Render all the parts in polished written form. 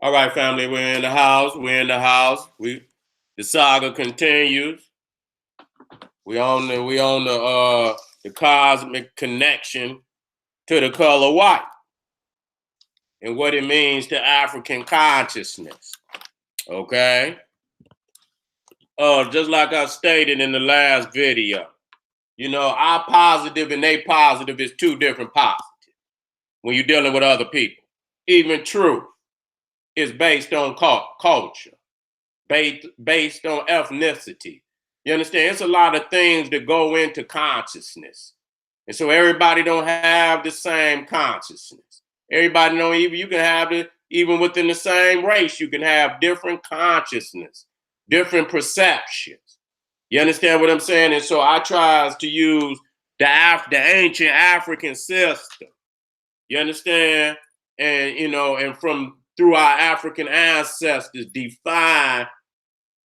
All right, family, we're in the house. We're in the house. The saga continues. We on the cosmic connection to the color white and what it means to African consciousness. Okay. Just like I stated in the last video, our positive and they positive is two different positives when you're dealing with other people. Even truth is based on culture, based on ethnicity. You understand? It's a lot of things that go into consciousness. And so everybody don't have the same consciousness. Everybody don't even, you can have it even within the same race, you can have different consciousness, different perceptions. You understand what I'm saying? And so I tries to use the ancient African system. You understand? And from through our African ancestors define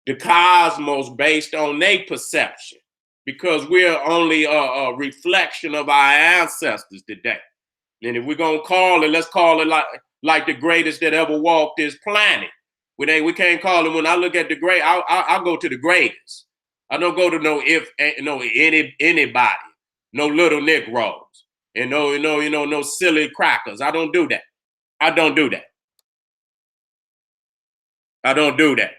the cosmos based on their perception, because we're only a reflection of our ancestors today. And if we're gonna call it, let's call it like the greatest that ever walked this planet. We can't call it. When I look at the great, I go to the greatest. I don't go to anybody, no little Negroes, and no silly crackers. I don't do that. I don't do that. I don't do that.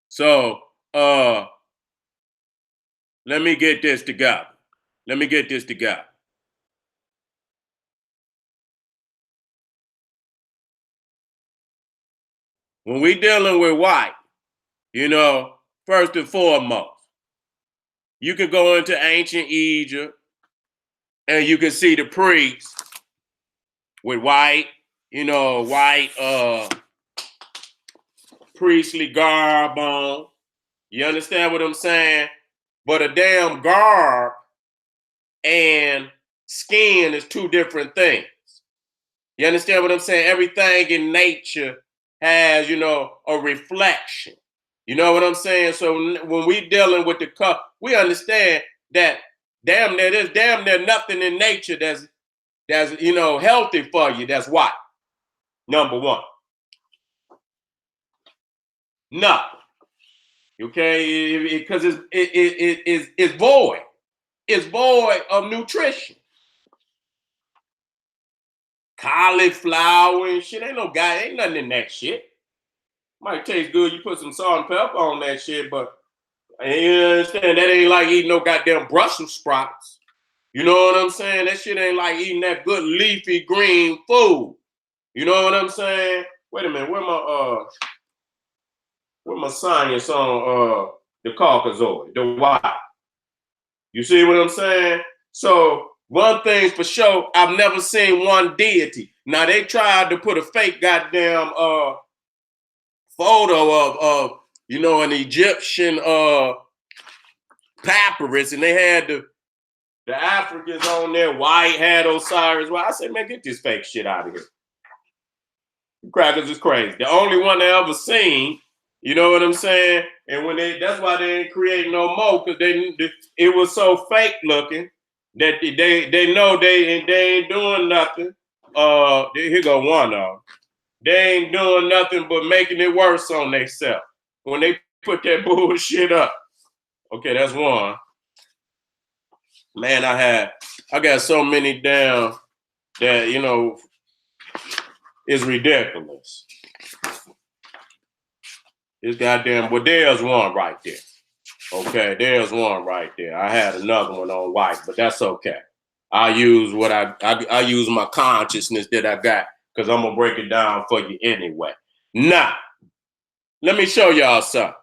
So let me get this together. Let me get this together. When we dealing with white, first and foremost, you can go into ancient Egypt and you can see the priests with white priestly garb on. You understand what I'm saying? But a damn garb and skin is two different things. You understand what I'm saying? Everything in nature has, a reflection. You know what I'm saying? So when we dealing with the cup, we understand that there's damn near nothing in nature that's healthy for you. That's white. Number one. Nothing. Okay, because it's void. It's void of nutrition. Cauliflower and shit. Ain't nothing in that shit. Might taste good. You put some salt and pepper on that shit, but you understand that ain't like eating no goddamn Brussels sprouts. You know what I'm saying? That shit ain't like eating that good leafy green food. You know what I'm saying? Wait a minute, where my science on the Caucasoid, the white? You see what I'm saying? So one thing's for sure, I've never seen one deity. Now they tried to put a fake goddamn photo of an Egyptian papyrus, and they had the Africans on there, white, had Osiris. Well, I said, man, get this fake shit out of here. Crackers is crazy. The only one I ever seen, you know what I'm saying? And that's why they ain't creating no more, because it was so fake looking that they know they ain't doing nothing. Here go one of them. They ain't doing nothing but making it worse on themselves when they put that bullshit up. Okay, that's one. Man, I got so many down that it's ridiculous. It's goddamn. Well, there's one right there. Okay, there's one right there. I had another one on white, but that's okay. I use I use my consciousness that I got, because I'm gonna break it down for you anyway. Now, let me show y'all something.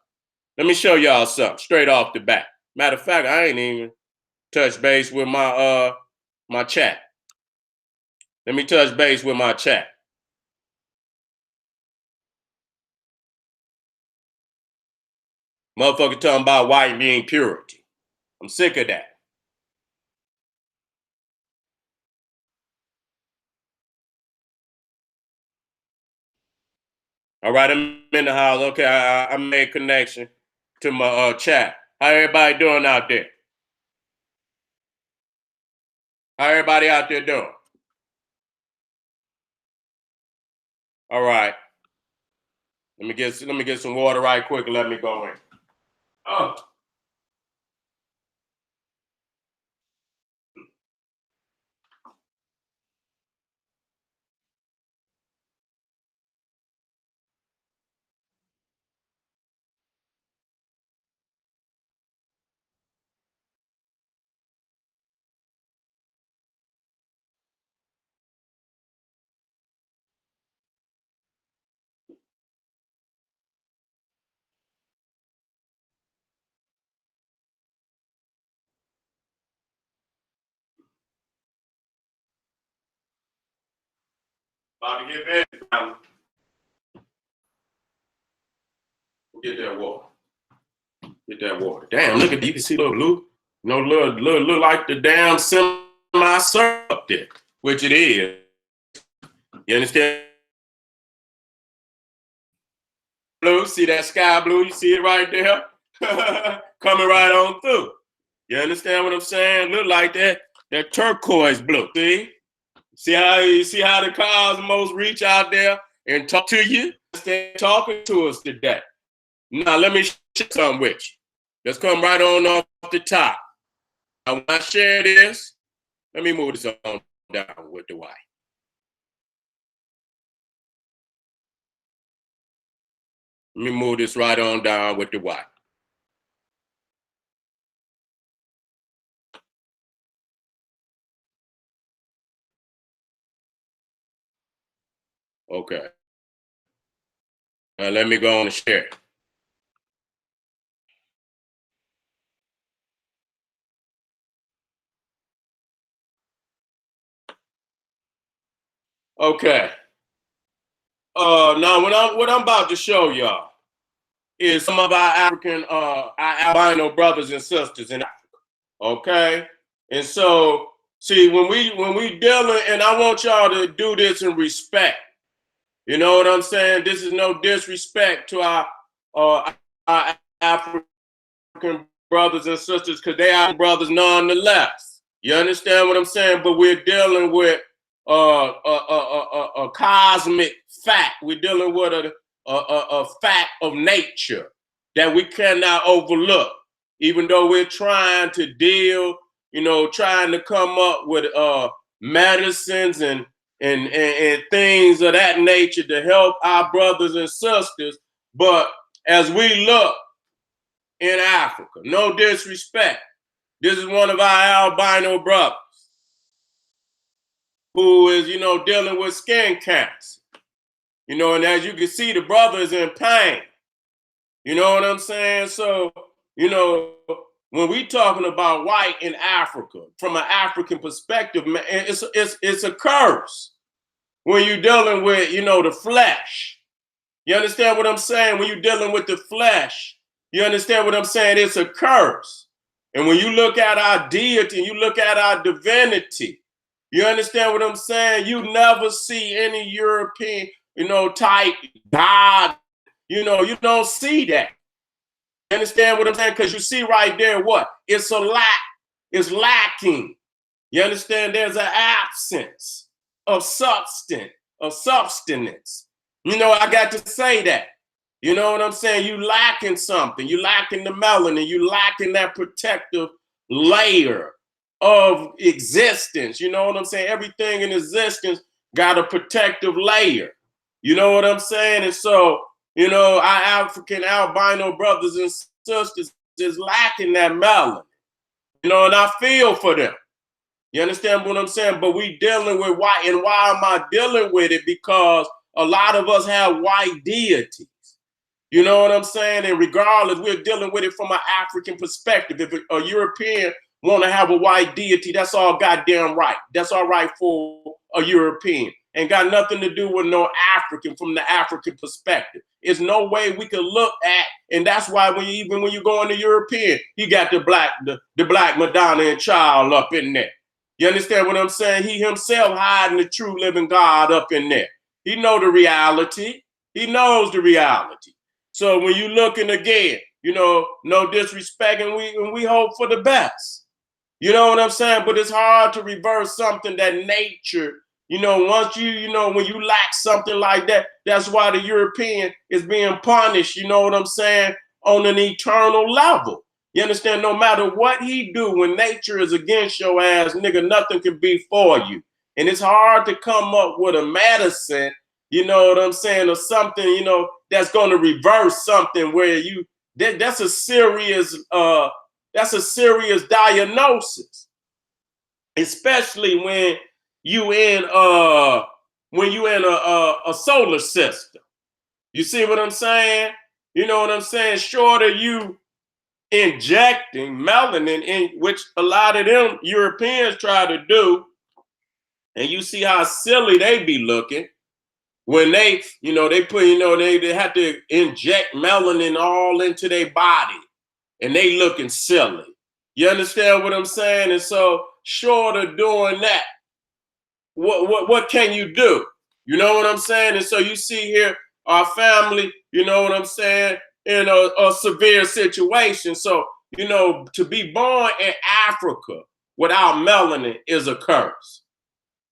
Let me show y'all something straight off the bat. Matter of fact, I ain't even touch base with my chat. Let me touch base with my chat. Motherfucker talking about white being purity. I'm sick of that. All right, I'm in the house. Okay, I made connection to my chat. How everybody doing out there? How everybody out there doing? All right. Let me get some water right quick and let me go in. Oh. About to get ready. Get that water. Get that water. Damn, look at you can see little blue. No, look like the damn semi-circle up there, which it is. You understand? Blue, see that sky blue? You see it right there? Coming right on through. You understand what I'm saying? Look like that turquoise blue. See how the cosmos reach out there and talk to you? They're talking to us today. Now let me share something with you. Let's come right on off the top. Now, when I share this, let me move this on down with the white. Let me move this right on down with the white. Okay. Now let me go on and share it. Okay. Now what I'm about to show y'all is some of our African our albino brothers and sisters in Africa. Okay. And so see when we dealing, and I want y'all to do this in respect. You know what I'm saying? This is no disrespect to our African brothers and sisters, because they are brothers nonetheless. You understand what I'm saying? But we're dealing with a cosmic fact. We're dealing with a fact of nature that we cannot overlook, even though we're trying to deal, trying to come up with medicines and things of that nature to help our brothers and sisters. But as we look in Africa, no disrespect, this is one of our albino brothers who is, dealing with skin cancer. And as you can see, the brother is in pain. You know what I'm saying? So, when we talking about white in Africa, from an African perspective, man, it's a curse when you're dealing with, the flesh. You understand what I'm saying? When you're dealing with the flesh, you understand what I'm saying? It's a curse. And when you look at our deity and you look at our divinity, you understand what I'm saying? You never see any European, type God. You don't see that. You understand what I'm saying? Because you see right there what? It's a lack. It's lacking. You understand? There's an absence of substance, of substance. I got to say that. You know what I'm saying? You lacking something. You lacking the melanin. You lacking that protective layer of existence. You know what I'm saying? Everything in existence got a protective layer. You know what I'm saying? And so, our African albino brothers and sisters is lacking that melanin. And I feel for them. You understand what I'm saying? But we dealing with white. And why am I dealing with it? Because a lot of us have white deities. You know what I'm saying? And regardless, we're dealing with it from an African perspective. If a European want to have a white deity, that's all goddamn right. That's all right for a European. Ain't got nothing to do with no African from the African perspective. There's no way we can look at, and that's why when you go into European, you got the black Madonna and child up in there. You understand what I'm saying? He himself hiding the true living God up in there. He know the reality. He knows the reality. So when you looking again, no disrespect, and we hope for the best. You know what I'm saying? But it's hard to reverse something that nature, once when you lack something like that, that's why the European is being punished, you know what I'm saying, on an eternal level. You understand? No matter what he do, when nature is against your ass, nigga, nothing can be for you. And it's hard to come up with a medicine, you know what I'm saying, or something, that's going to reverse something where that's a serious diagnosis, especially you in when you in a solar system. You see what I'm saying? You know what I'm saying? Short of you injecting melanin, in which a lot of them Europeans try to do, and you see how silly they be looking when they put, they have to inject melanin all into their body, and they looking silly. You understand what I'm saying? And so, short of doing that, what can you do? You know what I'm saying? And so you see here our family, you know what I'm saying, in a severe situation. So, to be born in Africa without melanin is a curse.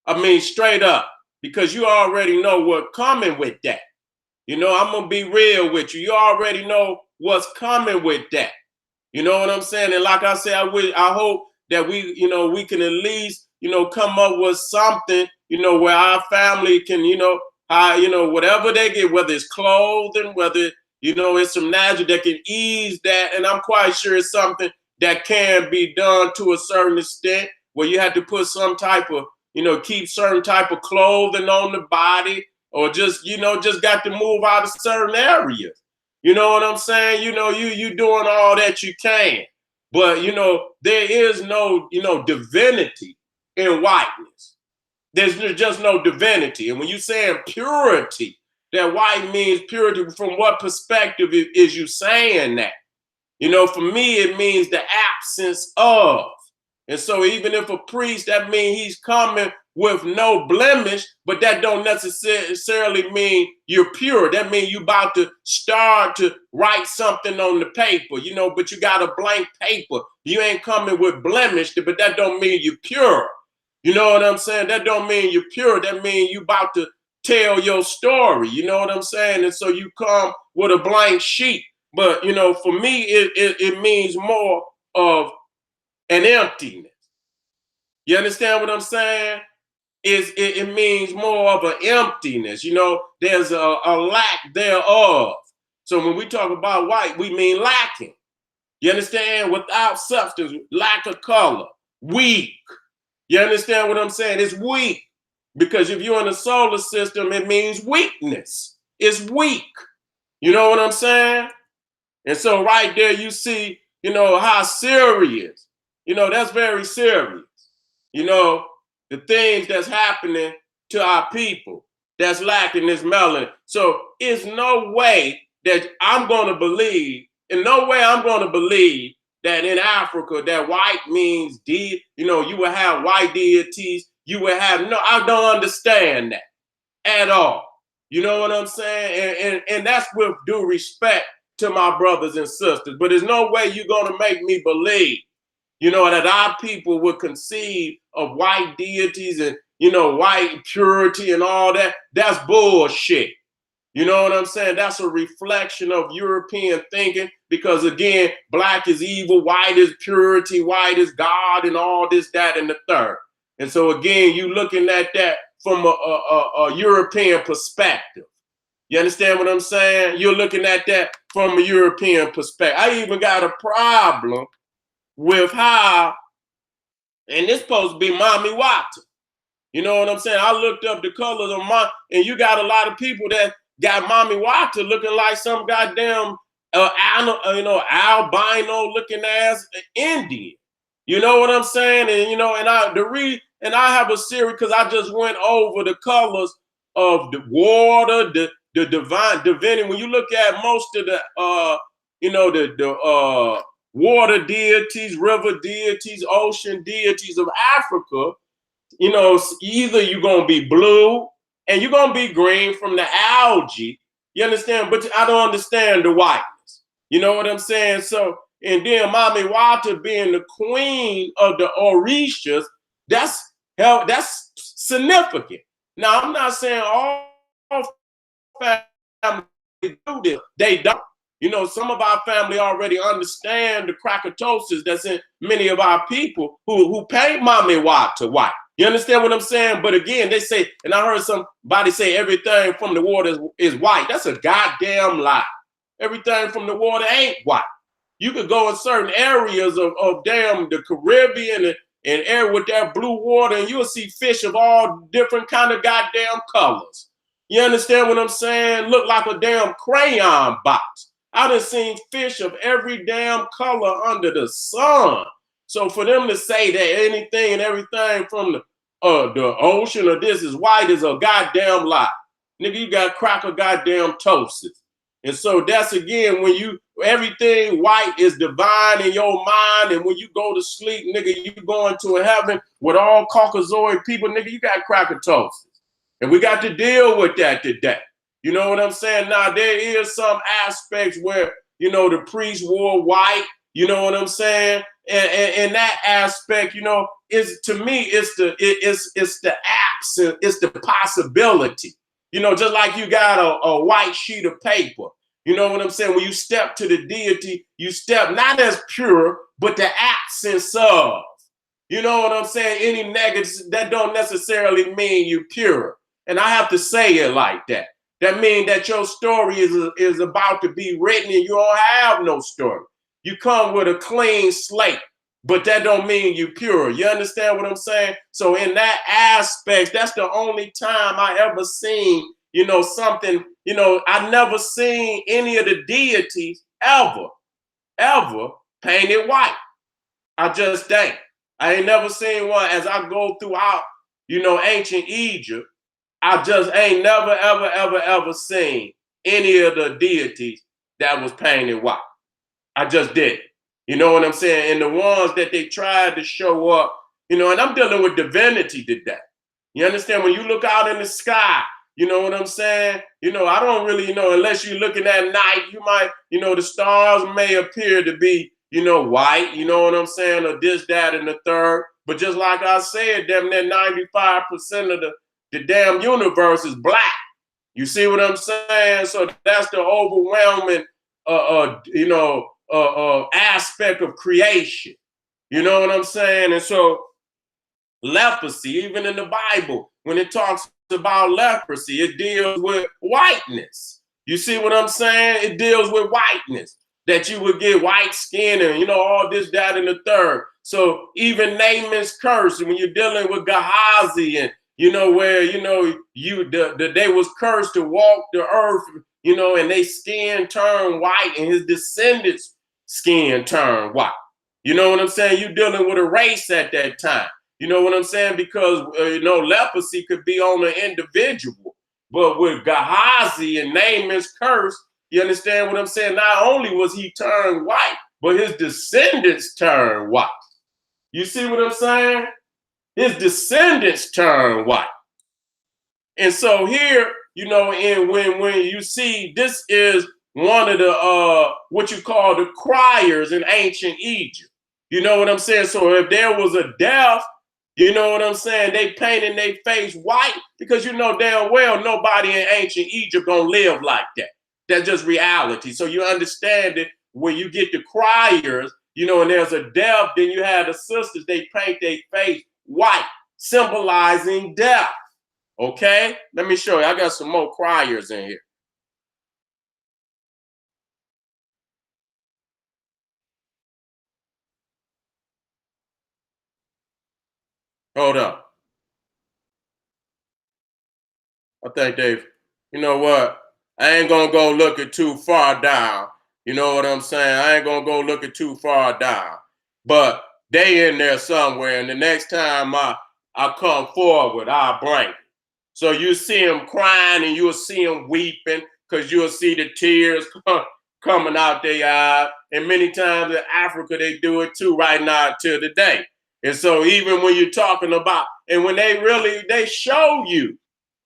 I mean, straight up, because you already know what's coming with that. I'm gonna be real with you. You already know what's coming with that. You know what I'm saying? And like I said, I hope that we can at least, come up with something, where our family can, whatever they get, whether it's clothing, whether, it's some natural that can ease that. And I'm quite sure it's something that can be done to a certain extent, where you have to put some type of, keep certain type of clothing on the body, or just, just got to move out of certain areas. You know what I'm saying? You doing all that you can. But, there is no, divinity in whiteness. There's just no divinity. And when you saying purity, that white means purity, from what perspective is you saying that? For me, it means the absence of. And so even if a priest, that means he's coming with no blemish, but that don't necessarily mean you're pure. That means you about to start to write something on the paper, but you got a blank paper. You ain't coming with blemish, but that don't mean you're pure. You know what I'm saying? That don't mean you're pure. That means you about to tell your story. You know what I'm saying? And so you come with a blank sheet. But, for me, it means more of an emptiness. You understand what I'm saying? It means more of an emptiness. There's a lack thereof. So when we talk about white, we mean lacking. You understand? Without substance, lack of color, weak. You understand what I'm saying? It's weak. Because if you're in the solar system, it means weakness. It's weak. You know what I'm saying? And so right there, you see, how serious, that's very serious. The things that's happening to our people that's lacking this melanin. So it's no way that I'm going to believe, that in Africa, that white means, you will have white deities. You will have, no, I don't understand that at all. You know what I'm saying? And that's with due respect to my brothers and sisters. But there's no way you're going to make me believe, that our people would conceive of white deities and, white purity and all that. That's bullshit. You know what I'm saying? That's a reflection of European thinking, because, again, black is evil, white is purity, white is God, and all this, that, and the third. And so, again, you looking at that from a European perspective. You understand what I'm saying? You're looking at that from a European perspective. I even got a problem with how, and this supposed to be Mommy Wata. You know what I'm saying? I looked up the colors of and you got a lot of people that got Mommy Wata looking like some goddamn albino looking ass Indian. You know what I'm saying? And and I have a series, because I just went over the colors of the water, the divine divinity. When you look at most of the the water deities, river deities, ocean deities of Africa, either you're going to be blue and you're going to be green from the algae. You understand? But I don't understand the whiteness. You know what I'm saying? So And then Mommy Wata being the queen of the Orishas, that's hell, that's significant. Now, I'm not saying all families do this. They don't. You know, some of our family already understand the crackatosis that's in many of our people who paint Mommy Wata white. You understand what I'm saying? But again, they say, and I heard somebody say everything from the water is white. That's a goddamn lie. Everything from the water ain't white. You could go in certain areas of damn the Caribbean and area with that blue water, and you'll see fish of all different kind of goddamn colors. You understand what I'm saying? Look like a damn crayon box. I done seen fish of every damn color under the sun. So for them to say that anything and everything from the ocean or this is white is a goddamn lie. Nigga, you got cracker goddamn toasts. And so that's again when you everything white is divine in your mind, and when you go to sleep, nigga, you going to a heaven with all Caucasoid people, nigga, you got cracker toasts. And we got to deal with that today. You know what I'm saying? Now there is some aspects where, you know, the priest wore white, you know what I'm saying? And that aspect, you know, is to me, it's the absence, it's the possibility. You know, just like you got a white sheet of paper. You know what I'm saying? When you step to the deity, you step not as pure, but the absence of. You know what I'm saying? Any negatives, that don't necessarily mean you pure. And I have to say it like that. That means that your story is about to be written and you don't have no story. You come with a clean slate, but that don't mean you pure. You understand what I'm saying? So in that aspect, that's the only time I ever seen, you know, something, you know, I never seen any of the deities ever painted white. I just ain't. I ain't never seen one as I go throughout, you know, ancient Egypt. I just ain't never, ever seen any of the deities that was painted white. I just didn't. You know what I'm saying? And the ones that they tried to show up, you know, and I'm dealing with divinity today. You understand? When you look out in the sky, you know what I'm saying? You know, I don't really, you know, unless you're looking at night, you might, you know, the stars may appear to be, you know, white, you know what I'm saying? Or this, that, and the third. But just like I said, damn near 95% of the damn universe is black. You see what I'm saying? So that's the overwhelming, aspect of creation. You know what I'm saying? And so leprosy, even in the Bible, when it talks about leprosy, it deals with whiteness. You see what I'm saying? It deals with whiteness, that you would get white skin and, you know, all this, that, and the third. So even Naaman's curse, when you're dealing with Gehazi and, you know, where, you know, they was cursed to walk the earth, you know, and they skin turned white and his descendants' skin turned white. You know what I'm saying? You're dealing with a race at that time. You know what I'm saying? Because, you know, leprosy could be on an individual. But with Gehazi and Naaman's curse, you understand what I'm saying? Not only was he turned white, but his descendants turned white. You see what I'm saying? His descendants turned white. And so here, you know, and when you see, this is one of the what you call the criers in ancient Egypt. You know what I'm saying? So if there was a death, you know what I'm saying, they painted their face white, because you know damn well nobody in ancient Egypt gonna live like that. That's just reality. So you understand it when you get the criers, you know, and there's a death, then you have the sisters, they paint their face white, symbolizing death. Okay, let me show you. I got some more criers in here. Hold up. I think they've, you know what? I ain't gonna go looking too far down. You know what I'm saying? I ain't gonna go looking too far down. But they in there somewhere, and the next time I come forward, I'll bring it. So you see them crying and you'll see them weeping, because you'll see the tears coming out their eyes. And many times in Africa, they do it too right now till today. And so even when you're talking about, and when they show you,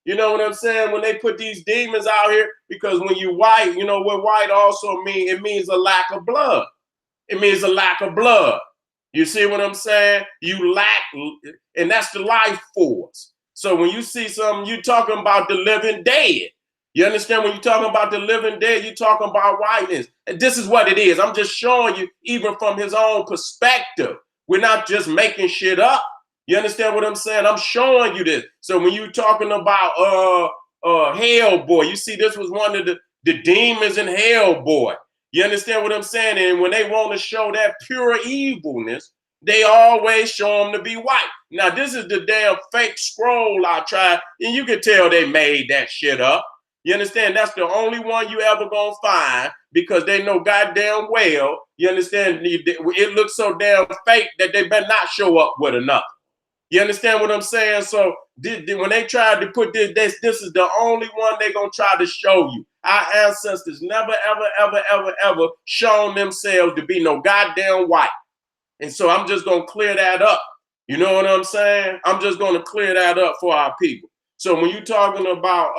you know what I'm saying? When they put these demons out here, because when you white, you know what white also mean? It means a lack of blood. It means a lack of blood. You see what I'm saying? You lack, and that's the life force. So when you see something, you're talking about the living dead. You understand? When you're talking about the living dead, you're talking about whiteness. And this is what it is. I'm just showing you, even from his own perspective. We're not just making shit up. You understand what I'm saying? I'm showing you this. So when you're talking about Hellboy, you see this was one of the demons in Hellboy. You understand what I'm saying? And when they want to show that pure evilness, they always show them to be white. Now, this is the damn fake scroll I tried, and you can tell they made that shit up. You understand? That's the only one you ever gonna find because they know goddamn well. You understand? It looks so damn fake that they better not show up with enough. You understand what I'm saying? So when they tried to put this is the only one they're going to try to show you. Our ancestors never, ever, ever, ever, ever shown themselves to be no goddamn white. And so I'm just going to clear that up. You know what I'm saying? I'm just going to clear that up for our people. So when you're talking about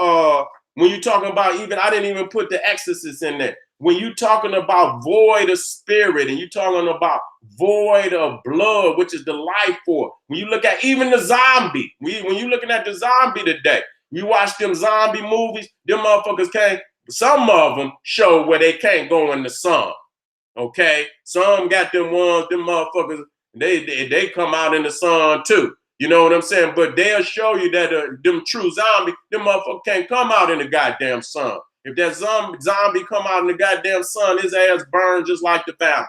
even, I didn't even put the exorcist in there. When you're talking about void of spirit and you're talking about void of blood, which is the life force. When you look at even the zombie, when you're looking at the zombie today, you watch them zombie movies, them motherfuckers can't, some of them show where they can't go in the sun. Okay, some got them ones, them motherfuckers, they come out in the sun too. You know what I'm saying? But they'll show you that them true zombie, them motherfuckers can't come out in the goddamn sun. If that zombie come out in the goddamn sun, his ass burns just like the vampire.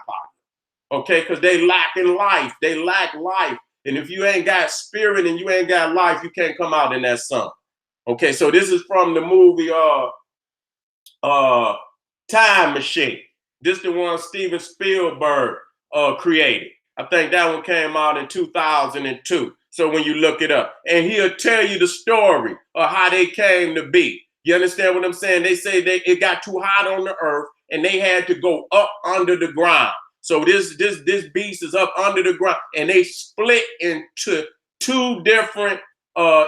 Okay, because they lack in life. They lack life. And if you ain't got spirit and you ain't got life, you can't come out in that sun. Okay, so this is from the movie Time Machine. This is the one Steven Spielberg created. I think that one came out in 2002. So when you look it up, and he'll tell you the story of how they came to be. You understand what I'm saying? They say it got too hot on the earth and they had to go up under the ground. So this beast is up under the ground, and they split into two different.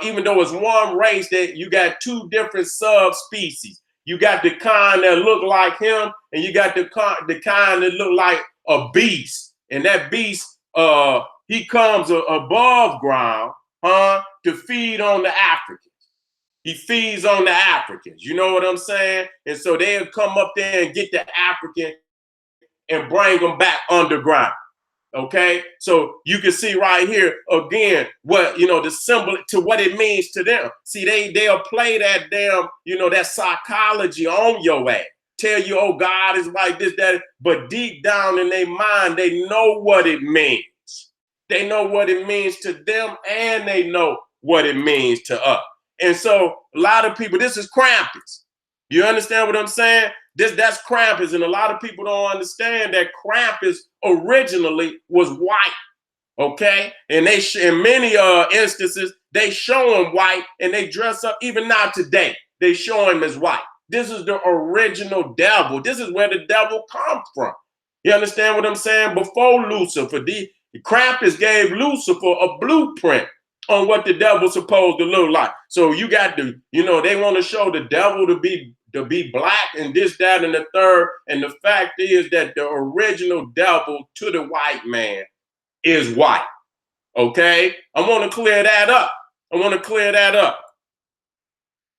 Even though it's one race, that you got two different subspecies. You got the kind that look like him, and you got the kind that look like a beast. And that beast, he comes above ground, to feed on the Africans. He feeds on the Africans. You know what I'm saying? And so they'll come up there and get the African and bring them back underground. Okay, so you can see right here again what the symbol to what it means to them. See, they'll play that damn that psychology on your ass, tell you, oh, God is like this, that, but deep down in their mind, they know what it means. They know what it means to them, and they know what it means to us. And so a lot of people, this is Krampus. You understand what I'm saying? That's Krampus, and a lot of people don't understand that Krampus originally was white. Okay, and they in many instances they show him white, and they dress up. Even now today, they show him as white. This is the original devil. This is where the devil comes from. You understand what I'm saying? Before Lucifer, the Krampus gave Lucifer a blueprint on what the devil's supposed to look like. So you got to, they want to show the devil to be black and this, that, and the third. And the fact is that the original devil to the white man is white. Okay? I want to clear that up.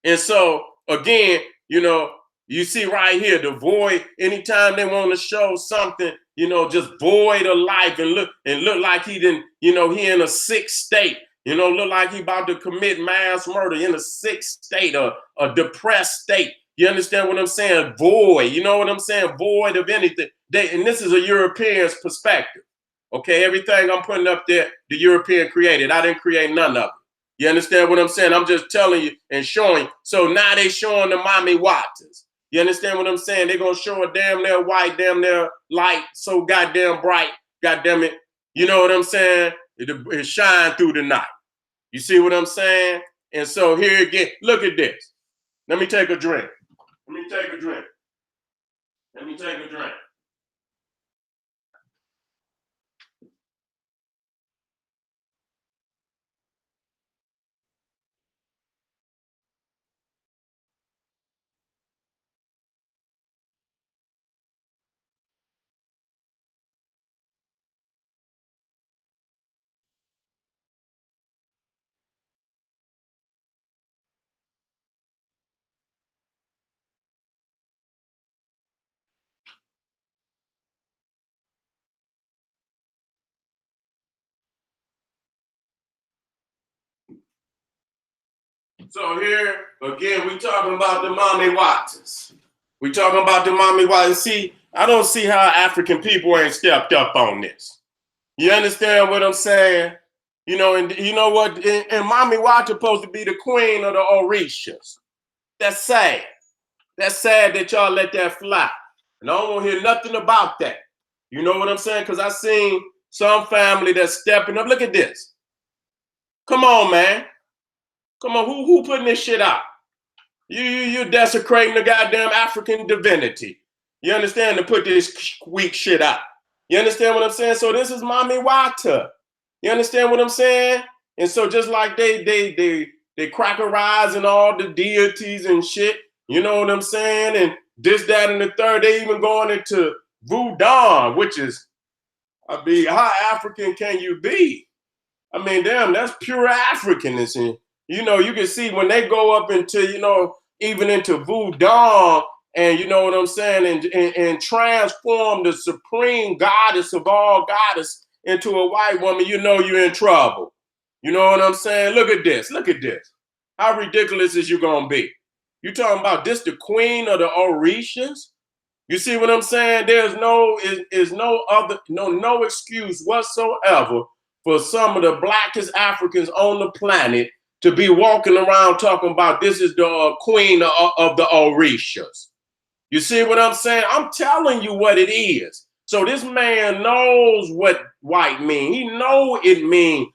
And so again, you see right here, the void, anytime they want to show something, just void of life and look like he didn't, he in a sick state, look like he about to commit mass murder in a sick state, a depressed state. You understand what I'm saying? Void, you know what I'm saying? Void of anything. And this is a European's perspective. Okay, everything I'm putting up there, the European created. I didn't create none of it. You understand what I'm saying? I'm just telling you and showing. So now they showing the mommy Watters. You understand what I'm saying? They're going to show a damn near white, damn near light, so goddamn bright, goddamn it. You know what I'm saying? It shine through the night. You see what I'm saying? And so here again, look at this. Let me take a drink. Let me take a drink. So here again, we talking about the mommy watchers. We talking about the mommy watchers. See, I don't see how African people ain't stepped up on this. You understand what I'm saying? You know, and you know what? And mommy watcher supposed to be the queen of the Orishas. That's sad. That's sad that y'all let that fly. And I don't want to hear nothing about that. You know what I'm saying? Because I seen some family that's stepping up. Look at this. Come on, man. Come on, who putting this shit out? You desecrating the goddamn African divinity. You understand, to put this weak shit out. You understand what I'm saying? So this is Mommy Wata. You understand what I'm saying? And so just like they crackerize and all the deities and shit, you know what I'm saying? And this, that, and the third, they even going into voodoo, which is, I mean, how African can you be? I mean, damn, that's pure Africanism. You know, you can see when they go up into, you know, even into voodoo, and you know what I'm saying, and transform the supreme goddess of all goddess into a white woman, you know you're in trouble. You know what I'm saying? Look at this. Look at this. How ridiculous is you gonna be? You talking about this the queen of the Orishas? You see what I'm saying? There's no excuse whatsoever for some of the blackest Africans on the planet to be walking around talking about this is the queen of the Orishas. You see what I'm saying? I'm telling you what it is. So this man knows what white mean. He know it mean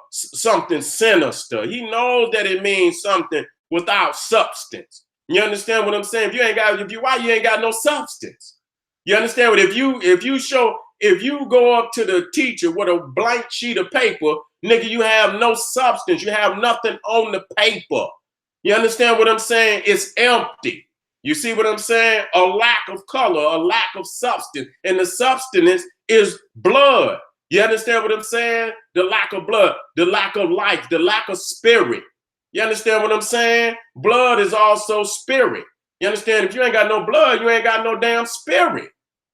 something sinister. He knows that it means something without substance. You understand what I'm saying? If you white, you ain't got no substance. You understand what? If you go up to the teacher with a blank sheet of paper, nigga, you have no substance. You have nothing on the paper. You understand what I'm saying? It's empty. You see what I'm saying? A lack of color, a lack of substance. And the substance is blood. You understand what I'm saying? The lack of blood, the lack of life, the lack of spirit. You understand what I'm saying? Blood is also spirit. You understand? If you ain't got no blood, you ain't got no damn spirit.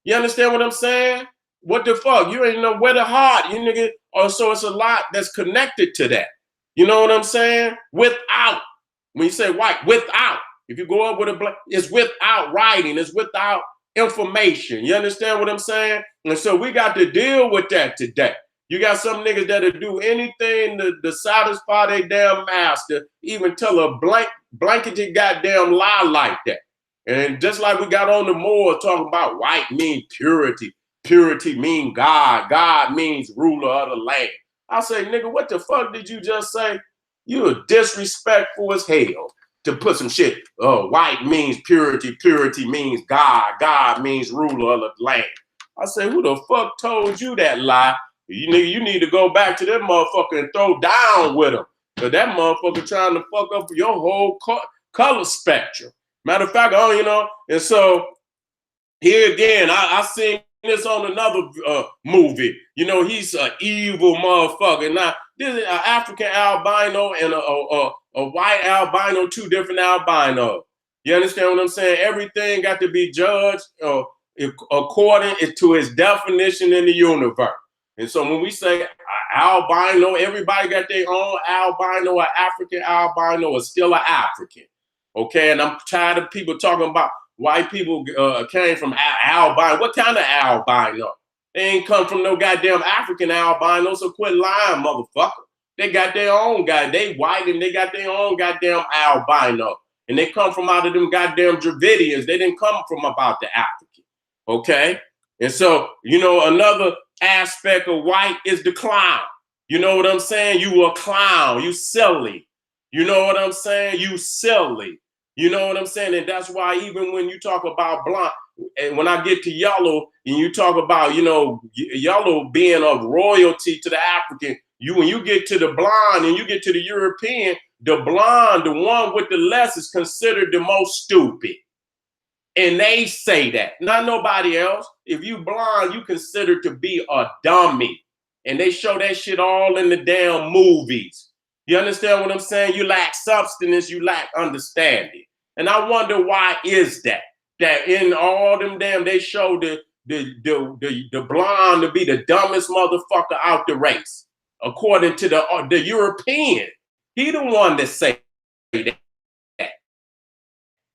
You understand what I'm saying? What the fuck? You ain't know where the heart, you nigga. Oh, so it's a lot that's connected to that. You know what I'm saying? Without. When you say white, without. If you go up with a black, it's without writing, it's without information. You understand what I'm saying? And so we got to deal with that today. You got some niggas that'll do anything to satisfy their damn master, even tell a blanketed goddamn lie like that. And just like we got on the Moor talking about white mean purity, purity mean God, God means ruler of the land. I say, nigga, what the fuck did you just say? You're disrespectful as hell to put some shit. White means purity, purity means God, God means ruler of the land. I say, who the fuck told you that lie? You need to go back to that motherfucker and throw down with him. Because that motherfucker trying to fuck up your whole color spectrum. Matter of fact, you know, and so here again, I seen this on another movie. You know, he's an evil motherfucker. Now, this is an African albino and a white albino, two different albinos. You understand what I'm saying? Everything got to be judged according to its definition in the universe. And so when we say albino, everybody got their own albino, or African albino, is still an African. Okay, and I'm tired of people talking about white people came from albino. What kind of albino? They ain't come from no goddamn African albino, so quit lying, motherfucker. They got their own guy. They white and they got their own goddamn albino. And they come from out of them goddamn Dravidians. They didn't come from about the African. Okay? And so, you know, another aspect of white is the clown. You know what I'm saying? You a clown. You silly. You know what I'm saying? You silly. You know what I'm saying? And that's why even when you talk about blonde, and when I get to yellow, and you talk about, you know, yellow being of royalty to the African, when you get to the blonde and you get to the European, the blonde, the one with the less, is considered the most stupid. And they say that, not nobody else. If you blonde, you considered to be a dummy. And they show that shit all in the damn movies. You understand what I'm saying? You lack substance, you lack understanding. And I wonder why is that? That in all them damn, they show the blonde to be the dumbest motherfucker out the race, according to the European. He the one that say that.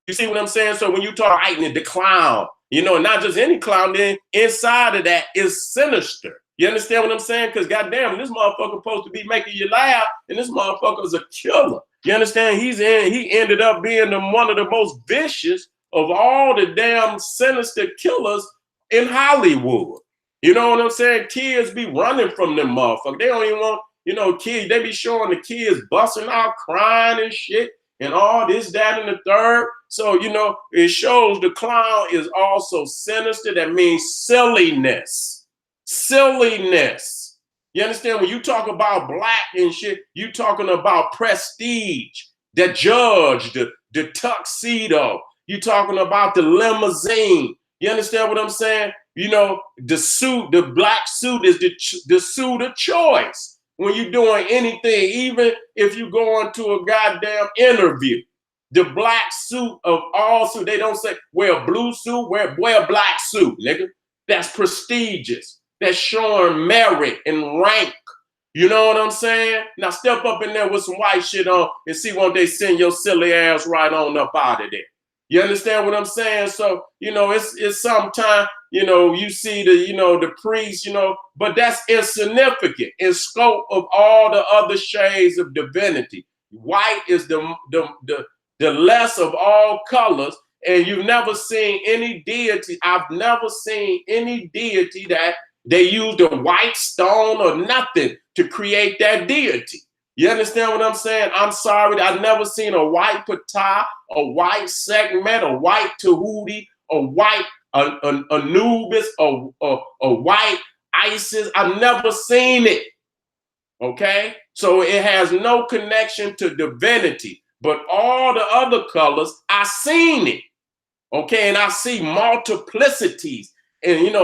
You see what I'm saying? So when you talk lightning, the clown, not just any clown, then inside of that is sinister. You understand what I'm saying? Because goddamn, this motherfucker supposed to be making you laugh, and this motherfucker is a killer. You understand? He ended up being one of the most vicious of all the damn sinister killers in Hollywood. You know what I'm saying? Kids be running from them motherfuckers. They don't even want, kids, they be showing the kids busting out, crying and shit, and all this, that, and the third. So, it shows the clown is also sinister. That means silliness. Silliness. You understand? When you talk about black and shit, you talking about prestige, the judge, the tuxedo. You talking about the limousine. You understand what I'm saying? The suit, the black suit is the suit of choice when you're doing anything, even if you go into a goddamn interview. The black suit of all suit, they don't say wear a blue suit, wear a black suit, nigga. That's prestigious. That's showing merit and rank. You know what I'm saying? Now step up in there with some white shit on and see won't they send your silly ass right on up out of there. You understand what I'm saying? So, it's sometimes, you see the priest, but that's insignificant in scope of all the other shades of divinity. White is the less of all colors, and you've never seen any deity. I've never seen any deity that they used a white stone or nothing to create that deity. You understand what I'm saying? I'm sorry, I've never seen a white Ptah, a white Sekhmet, a white Tahuti, a white Anubis, a white Isis. I've never seen it. Okay? So it has no connection to divinity. But all the other colors, I seen it. Okay? And I see multiplicities and,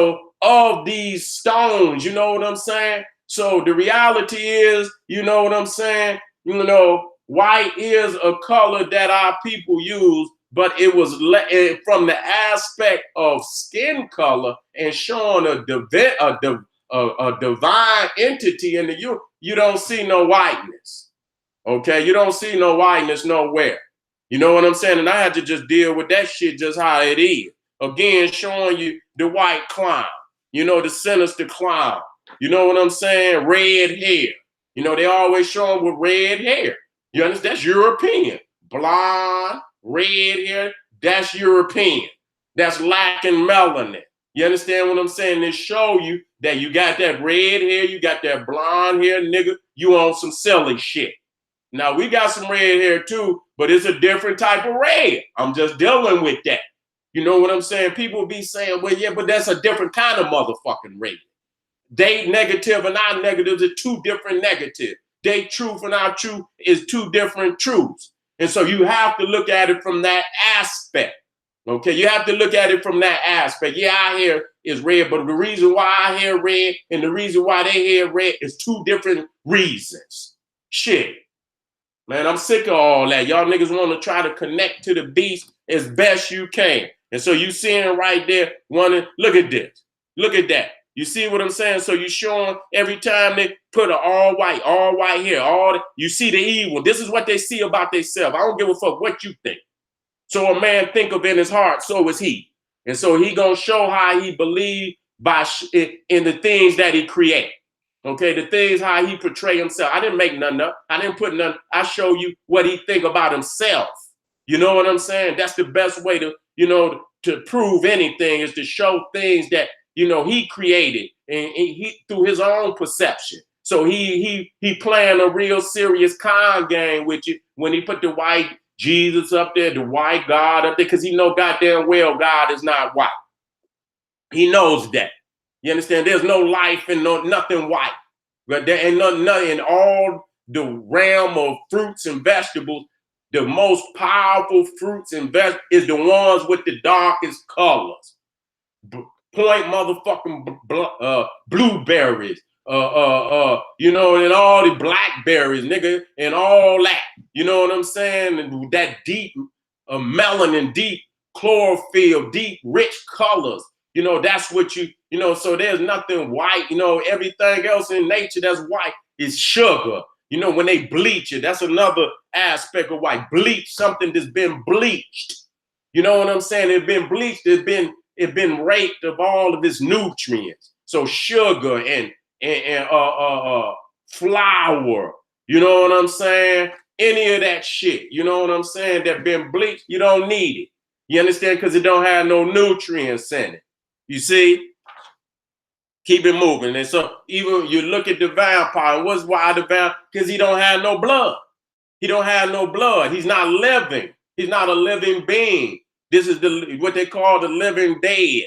of these stones. You know what I'm saying? So the reality is, you know what I'm saying? White is a color that our people use, but it was from the aspect of skin color and showing a divine entity in the you don't see no whiteness. Okay, you don't see no whiteness nowhere. You know what I'm saying? And I had to just deal with that shit just how it is. Again, showing you the white clown, the sinister clown. You know what I'm saying? Red hair. They always show them with red hair. You understand? That's European. Blonde, red hair, that's European. That's lacking melanin. You understand what I'm saying? They show you that you got that red hair, you got that blonde hair, nigga, you on some silly shit. Now, we got some red hair too, but it's a different type of red. I'm just dealing with that. You know what I'm saying? People be saying, well, yeah, but that's a different kind of motherfucking red. They negative and our negatives are two different negatives. They truth and our truth is two different truths. And so you have to look at it from that aspect. Okay, you have to look at it from that aspect. Yeah, our hair is red, but the reason why our hair red and the reason why their hair red is two different reasons. Shit. Man, I'm sick of all that. Y'all niggas want to try to connect to the beast as best you can. And so you seeing right there, look at this. Look at that. You see what I'm saying? So you showing every time they put an all white here, you see the evil. This is what they see about themselves. I don't give a fuck what you think. So a man think of in his heart, so is he. And so he gonna show how he believe in the things that he create. Okay, the things how he portray himself. I didn't make nothing up. I didn't put nothing. I show you what he think about himself. You know what I'm saying? That's the best way to, to prove anything is to show things that, he created and he through his own perception. So he playing a real serious con game with you when he put the white Jesus up there, the white God up there, because he know goddamn well God is not white. He knows that. You understand? There's no life and nothing white. But there ain't nothing in all the realm of fruits and vegetables. The most powerful fruits and vegetables is the ones with the darkest colors. Point motherfucking blueberries, and all the blackberries, nigga, and all that. You know what I'm saying? And that deep melanin, deep chlorophyll, deep rich colors. That's what so there's nothing white. Everything else in nature that's white is sugar You know, when they bleach it, that's another aspect of white. Bleach, something that's been bleached. You know what I'm saying? It's been bleached, it's been raped of all of its nutrients. So sugar and flour, you know what I'm saying? Any of that shit, you know what I'm saying, that been bleached, you don't need it. You understand? Because it don't have no nutrients in it. You see? Keep it moving. And so even you look at the vampire, what's why the vampire? Because he don't have no blood. He don't have no blood. He's not living. He's not a living being. This is what they call the living dead.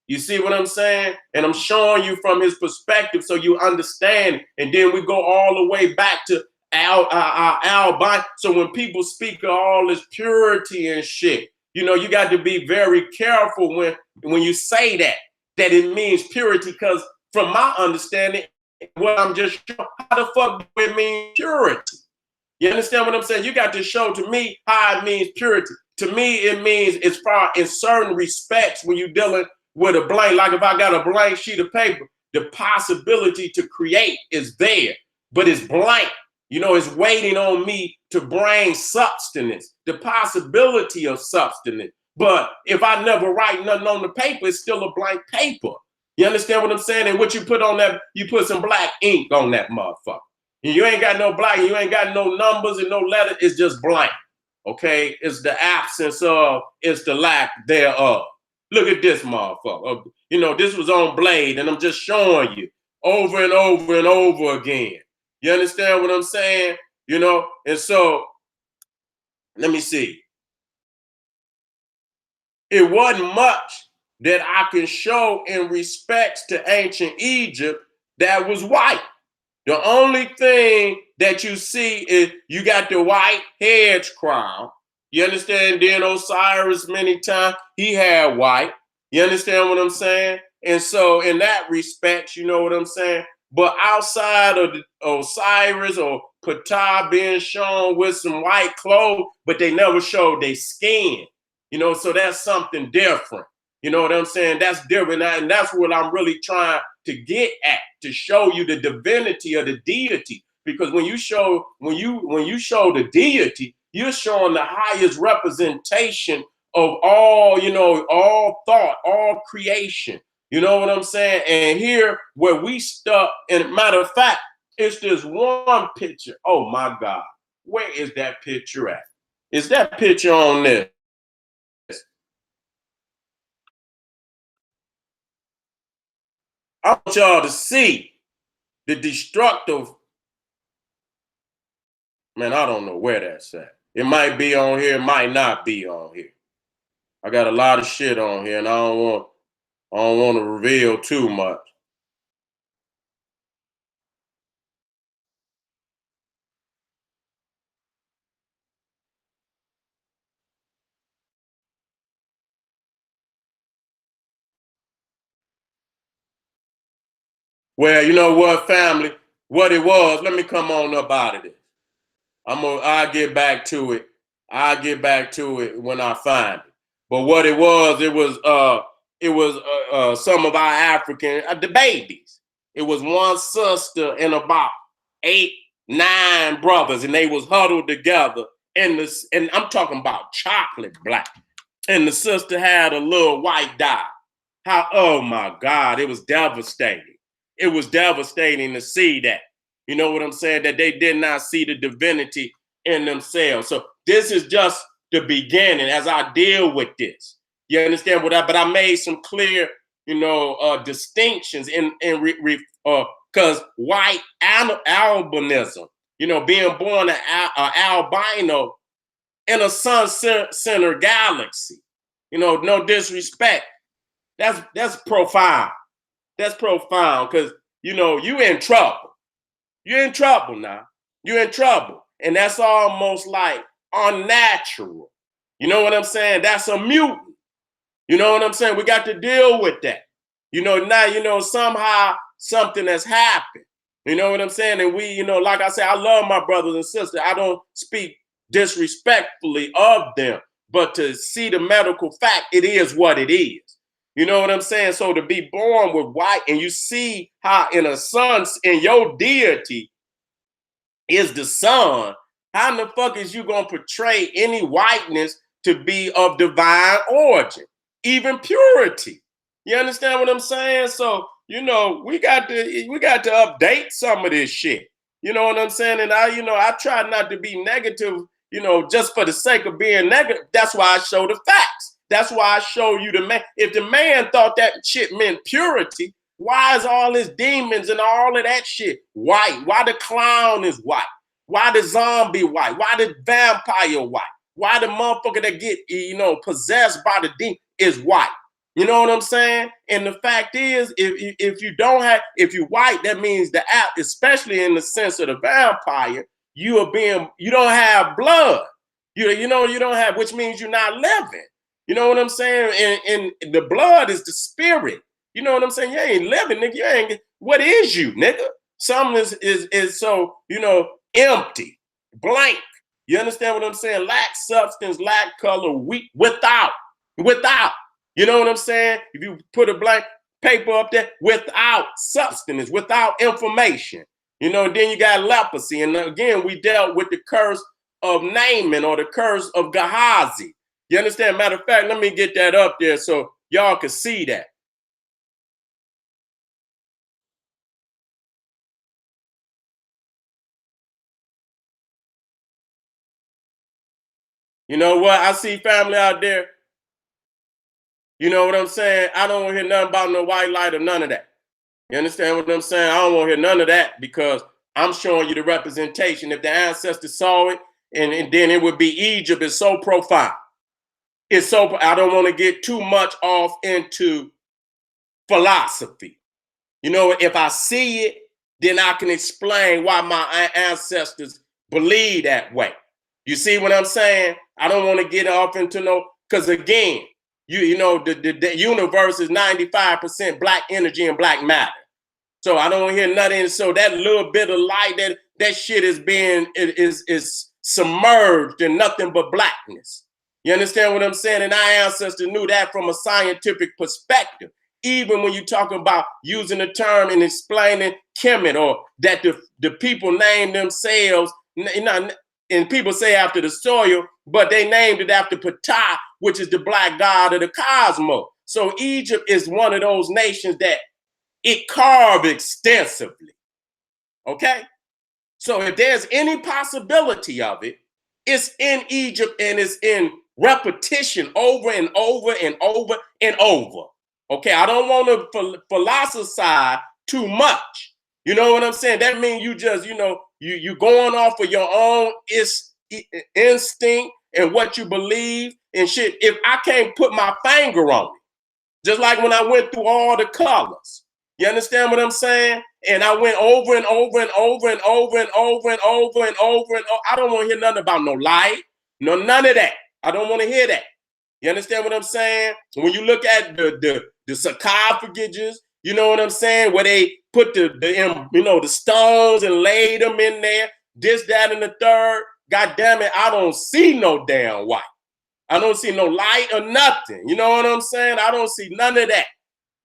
You see what I'm saying? And I'm showing you from his perspective so you understand. And then we go all the way back to Albino. So when people speak of all this purity and shit, you know, you got to be very careful when you say that it means purity, because from my understanding, what I'm just showing, how the fuck do it mean purity? You understand what I'm saying? You got to show to me how it means purity. To me, it means as far in certain respects when you're dealing with a blank, like if I got a blank sheet of paper, the possibility to create is there, but it's blank. You know, it's waiting on me to bring substance, the possibility of substance. But if I never write nothing on the paper, it's still a blank paper. You understand what I'm saying? And what you put on that, you put some black ink on that motherfucker. And you ain't got no black, you ain't got no numbers and no letters, it's just blank. Okay? It's the absence of, it's the lack thereof. Look at this motherfucker. You know, this was on Blade, and I'm just showing you over and over and over again. You understand what I'm saying? You know, and so let me see. It wasn't much that I can show in respects to ancient Egypt that was white. The only thing that you see is you got the white head crown. You understand? Then Osiris, many times, he had white. You understand what I'm saying? And so in that respect, you know what I'm saying? But outside of the Osiris or Ptah being shown with some white clothes, but they never showed their skin. You know, so that's something different. You know what I'm saying? That's different. And that's what I'm really trying to get at, to show you the divinity of the deity. Because when you show the deity, you're showing the highest representation of all, you know, all thought, all creation. You know what I'm saying? And here where we stuck, and matter of fact, it's this one picture. Oh my God. Where is that picture at? Is that picture on this? I want y'all to see the destructive. Man, I don't know where that's at. It might be on here, it might not be on here. I got a lot of shit on here, and I don't want to reveal too much. Well, you know what, family? What it was, let me come on up out of this. I'll get back to it. I'll get back to it when I find it. But what it was some of our African the babies. It was one sister and about 8, 9 brothers, and they was huddled together. And I'm talking about chocolate black. And the sister had a little white dot. Oh my God, it was devastating. It was devastating to see that. You know what I'm saying? That they did not see the divinity in themselves. So this is just the beginning as I deal with this. You understand what but I made some clear, distinctions because white albinism, being born an albino in a sun-centered galaxy, no disrespect. That's profound. That's profound because you in trouble. You're in trouble now. You're in trouble. And that's almost like unnatural. You know what I'm saying? That's a mutant. You know what I'm saying? We got to deal with that. Now, somehow something has happened. You know what I'm saying? And we, like I said, I love my brothers and sisters. I don't speak disrespectfully of them, but to see the medical fact, it is what it is. You know what I'm saying? So to be born with white, and you see how in a son's, in your deity, is the sun, how in the fuck is you gonna portray any whiteness to be of divine origin, even purity? You understand what I'm saying? So, you know, we got to update some of this shit. You know what I'm saying? And I try not to be negative, just for the sake of being negative. That's why I show the facts. That's why I show you the man. If the man thought that shit meant purity, why is all his demons and all of that shit white? Why the clown is white? Why the zombie white? Why the vampire white? Why the motherfucker that get, possessed by the demon is white? You know what I'm saying? And the fact is, if you white, that means the app, especially in the sense of the vampire, you don't have blood. You don't have, which means you're not living. You know what I'm saying? And the blood is the spirit. You know what I'm saying? You ain't living, nigga. You ain't. What is you, nigga? Something is so, empty, blank. You understand what I'm saying? Lack substance, lack color, weak, without. You know what I'm saying? If you put a blank paper up there, without substance, without information. Then you got leprosy. And again, we dealt with the curse of Naaman, or the curse of Gehazi. You understand? Matter of fact, let me get that up there so y'all can see that. You know what? I see family out there. You know what I'm saying? I don't want to hear nothing about no white light or none of that. You understand what I'm saying? I don't want to hear none of that, because I'm showing you the representation. If the ancestors saw it, and then it would be Egypt. It's so profound. I don't want to get too much off into philosophy. If I see it, then I can explain why my ancestors believe that way. You see what I'm saying? I don't want to get off into because again, the universe is 95% black energy and black matter. So I don't hear nothing. So that little bit of light, that shit is submerged in nothing but blackness. You understand what I'm saying? And our ancestors knew that from a scientific perspective. Even when you talk about using the term and explaining Kemet, or that the people named themselves, and people say after the soil, but they named it after Ptah, which is the black god of the cosmos. So Egypt is one of those nations that it carved extensively. Okay? So if there's any possibility of it, it's in Egypt, and it's in repetition over and over and over and over. Okay, I don't want to philosophize too much. You know what I'm saying? That means you just, you going off of your own instinct and what you believe and shit. If I can't put my finger on it, just like when I went through all the colors, you understand what I'm saying? And I went over and over and over and over and over and over and over and over. I don't want to hear nothing about no light, none of that. I don't want to hear that. You understand what I'm saying? When you look at the sarcophaguses, you know what I'm saying, where they put the stones and laid them in there, this, that, and the third. God damn it, I don't see no damn white. I don't see no light or nothing. You know what I'm saying? I don't see none of that.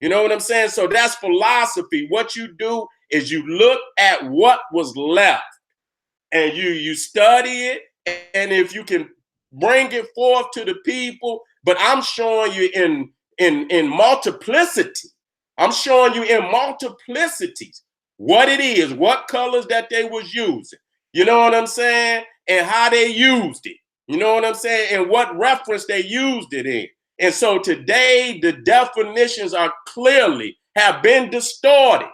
You know what I'm saying? So that's philosophy. What you do is you look at what was left, and you study it, and if you can bring it forth to the people. But I'm showing you in multiplicity. I'm showing you in multiplicities what it is, what colors that they was using. You know what I'm saying? And how they used it. You know what I'm saying? And what reference they used it in. And so today, the definitions are clearly have been distorted,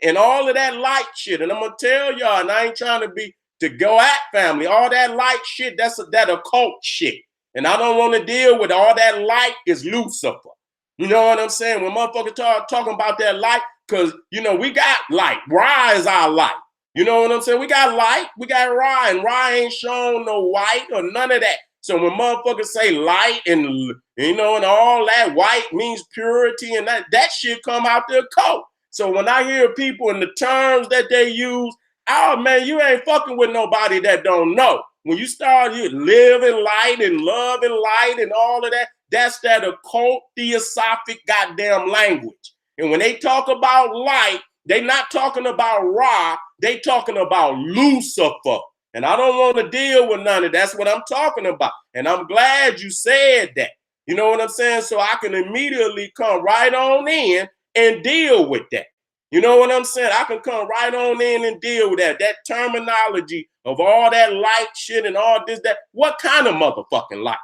and all of that light shit. And I'm gonna tell y'all, and I ain't trying to go at family, all that light shit, that occult shit. And I don't want to deal with all that light is Lucifer. You know what I'm saying? When motherfuckers talking about that light, because we got light. Ra is our light. You know what I'm saying? We got light, we got Ra, and Ra ain't shown no white or none of that. So when motherfuckers say light and and all that, white means purity, and that shit come out the occult. So when I hear people in the terms that they use, oh man, you ain't fucking with nobody that don't know. When you start living light and loving light and all of that, that's that occult theosophic goddamn language. And when they talk about light, they not talking about Ra, They talking about Lucifer. And I don't want to deal with none of that. That's what I'm talking about. And I'm glad you said that. You know what I'm saying? So I can immediately come right on in and deal with that. You know what I'm saying? I can come right on in and deal with that. That terminology of all that light shit and all this, that. What kind of motherfucking light?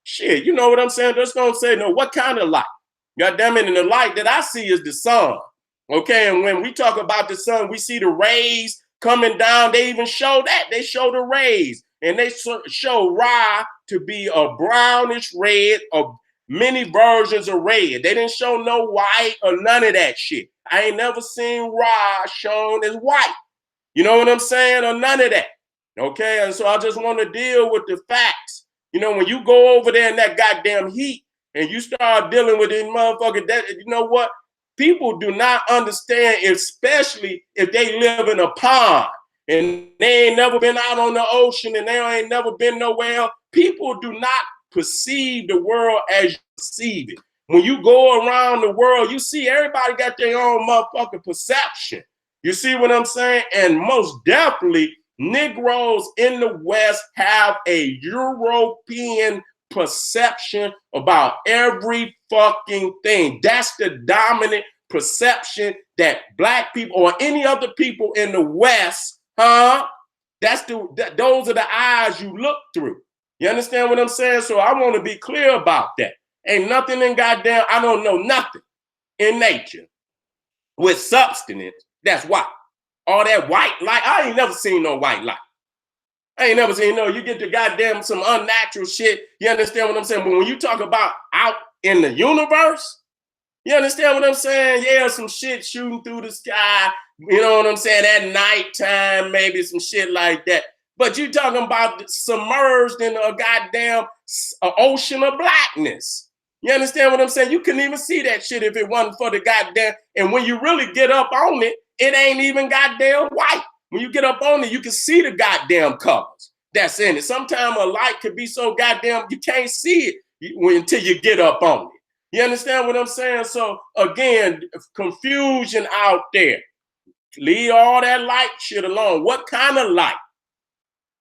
Shit, you know what I'm saying? Just don't say no. What kind of light? God damn it. And the light that I see is the sun. Okay. And when we talk about the sun, we see the rays coming down. They even show that. They show the rays. And they show Ra to be a brownish red, or many versions of red. They didn't show no white or none of that shit. I ain't never seen Ra shown as white. You know what I'm saying? Or none of that. Okay. And so I just want to deal with the facts. You know, when you go over there in that goddamn heat and you start dealing with these motherfuckers, that, you know what? People do not understand, especially if they live in a pond and they ain't never been out on the ocean and they ain't never been nowhere else. People do not perceive the world as you perceive it. When you go around the world, you see everybody got their own motherfucking perception. You see what I'm saying? And most definitely, Negroes in the West have a European perception about every fucking thing. That's the dominant perception that black people or any other people in the West, those are the eyes you look through. You understand what I'm saying? So I want to be clear about that. Ain't nothing in goddamn, I don't know nothing in nature with substance that's white. All that white light, I ain't never seen no white light. I ain't never seen no, you get to goddamn some unnatural shit. You understand what I'm saying? But when you talk about out in the universe, you understand what I'm saying? Yeah, some shit shooting through the sky. You know what I'm saying? At nighttime, maybe some shit like that. But you talking about submerged in a goddamn ocean of blackness. You understand what I'm saying? You couldn't even see that shit if it wasn't for the goddamn. And when you really get up on it, it ain't even goddamn white. When you get up on it, you can see the goddamn colors that's in it. Sometimes a light could be so goddamn, you can't see it until you get up on it. You understand what I'm saying? So again, confusion out there. Leave all that light shit alone. What kind of light?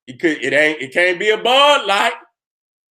It can't be a Bud light.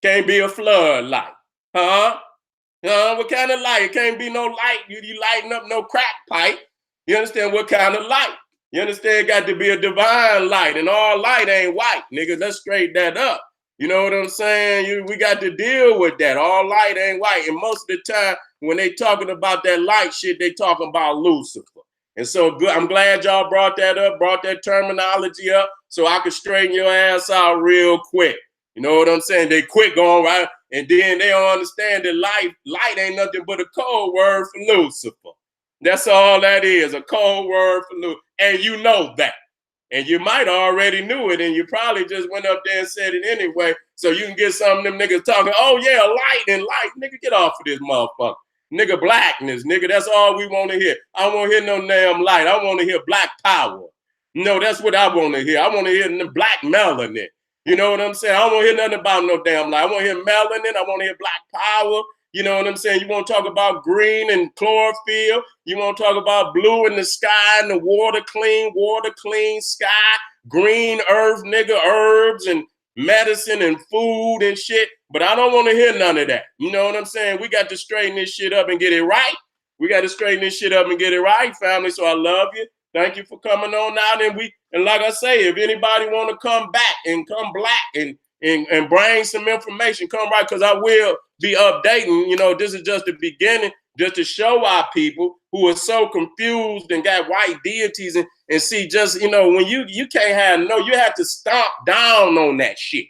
Can't be a flood light. What kind of light? It can't be no light. You lighting up no crack pipe. You understand what kind of light? You understand? It got to be a divine light, and all light ain't white, nigga. Let's straighten that up. You know what I'm saying? We got to deal with that. All light ain't white, and most of the time when they talking about that light shit, they talking about Lucifer. And so good. I'm glad y'all brought that up, brought that terminology up, so I could straighten your ass out real quick. You know what I'm saying? They quit going right, and then they don't understand that light ain't nothing but a code word for Lucifer. That's all that is, a code word for Lucifer. And you know that. And you might already knew it, and you probably just went up there and said it anyway, so you can get some of them niggas talking, oh yeah, light and light. Nigga, get off of this motherfucker. Nigga, blackness, nigga, that's all we want to hear. I don't want to hear no damn light. I want to hear black power. No, that's what I want to hear. I want to hear the black melanin. You know what I'm saying? I don't want to hear nothing about no damn light. I want to hear melanin. I want to hear black power. You know what I'm saying? You want to talk about green and chlorophyll. You want to talk about blue in the sky and the water clean sky, green earth, nigga, herbs and medicine and food and shit. But I don't want to hear none of that. You know what I'm saying? We got to straighten this shit up and get it right. We got to straighten this shit up and get it right, family. So I love you. Thank you for coming on out. And like I say, if anybody want to come back and come black and bring some information, come right, because I will be updating. You know, this is just the beginning, just to show our people who are so confused and got white deities and see just, you know, when you can't have you have to stomp down on that shit.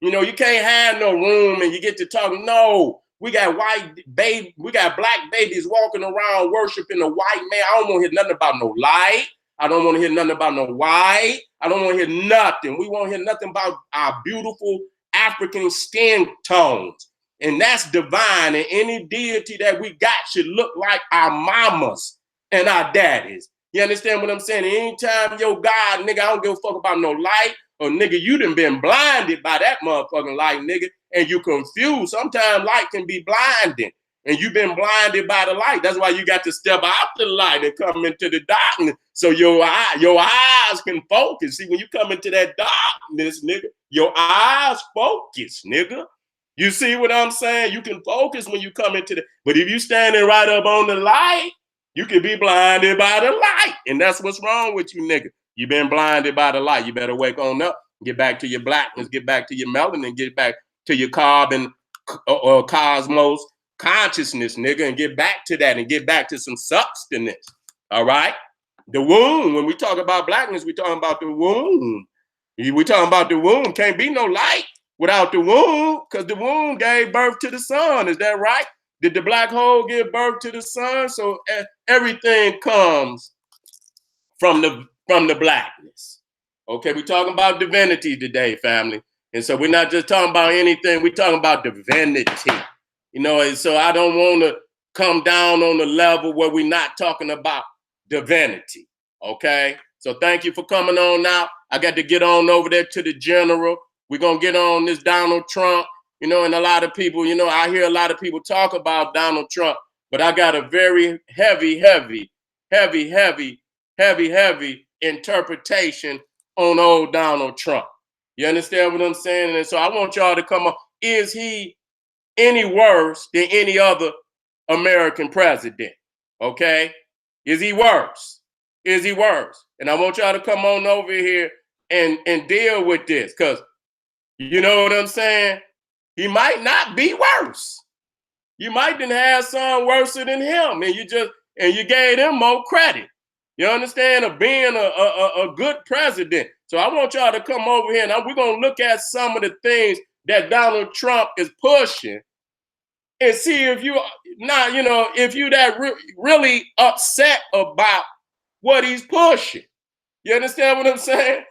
You know, you can't have no room and you get to talk. No, we got we got black babies walking around worshiping a white man. I don't want to hear nothing about no light. I don't want to hear nothing about no white. I don't want to hear nothing. We won't hear nothing about our beautiful African skin tones. And that's divine. And any deity that we got should look like our mamas and our daddies. You understand what I'm saying? Anytime your God, nigga, I don't give a fuck about no light, or nigga, you done been blinded by that motherfucking light, nigga, and you confused. Sometimes light can be blinding. and you've been blinded by the light. That's why you got to step out the light and come into the darkness so your eyes can focus. See, when you come into that darkness, nigga, your eyes focus, nigga. You see what I'm saying? You can focus when you come into the, but if you standing right up on the light, you can be blinded by the light. And that's what's wrong with you, nigga. You've been blinded by the light. You better wake on up, get back to your blackness, get back to your melanin, get back to your carbon or cosmos consciousness, nigga, and get back to that and get back to some substance. All right? The womb, when we talk about blackness, we talking about the womb. We talking about the womb. Can't be no light without the womb, because the womb gave birth to the sun. Is that right? Did the black hole give birth to the sun? So everything comes from the blackness. Okay, we're talking about divinity today, family. And so we're not just talking about anything, we're talking about divinity. You know, and so I don't want to come down on the level where we're not talking about divinity. Okay? So thank you for coming on now. I got to get on over there to the general. We're going to get on this Donald Trump, you know, and a lot of people, you know, I hear a lot of people talk about Donald Trump, but I got a very heavy interpretation on old Donald Trump. You understand what I'm saying? And so I want y'all to come up. Is he any worse than any other American president? Okay? Is he worse? Is he worse? And I want y'all to come on over here and deal with this, because you know what I'm saying? He might not be worse. You might didn't have some worse than him, and you gave him more credit. You understand? Of being a good president. So I want y'all to come over here, and we're gonna look at some of the things that Donald Trump is pushing, and see if you not, you know, if you that really upset about what he's pushing. You understand what I'm saying?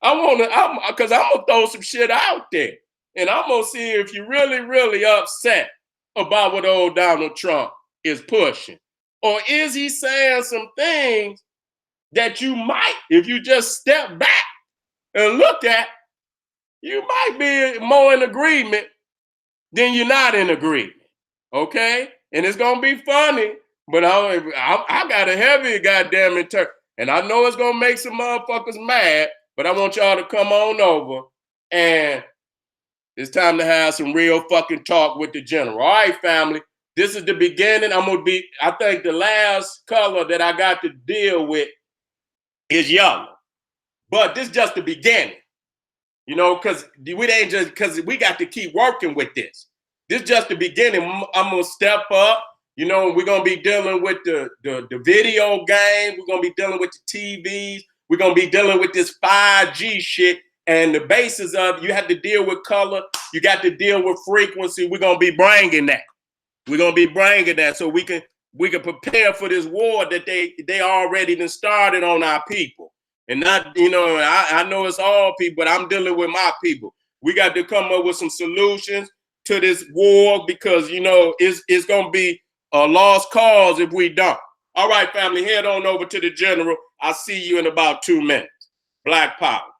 Because I'm gonna throw some shit out there, and I'm gonna see if you're really upset about what old Donald Trump is pushing, or is he saying some things that you might, if you just step back and look at, you might be more in agreement than you're not in agreement. Okay, and it's gonna be funny, but I got a heavy goddamn inter, and I know it's gonna make some motherfuckers mad. But I want y'all to come on over, and it's time to have some real fucking talk with the general. All right, family. This is the beginning. I think the last color that I got to deal with is yellow. But this is just the beginning. You know, because we got to keep working with this. This is just the beginning. I'm gonna step up. You know, we're gonna be dealing with the video games, we're gonna be dealing with the TVs. We're going to be dealing with this 5G shit, and the basis of you have to deal with color. You got to deal with frequency. We're going to be bringing that. We're going to be bringing that so we can prepare for this war that they already done started on our people. And not, you know, I know it's all people, but I'm dealing with my people. We got to come up with some solutions to this war, because, you know, it's going to be a lost cause if we don't. All right, family, head on over to the general. I'll see you in about 2 minutes. Black Power.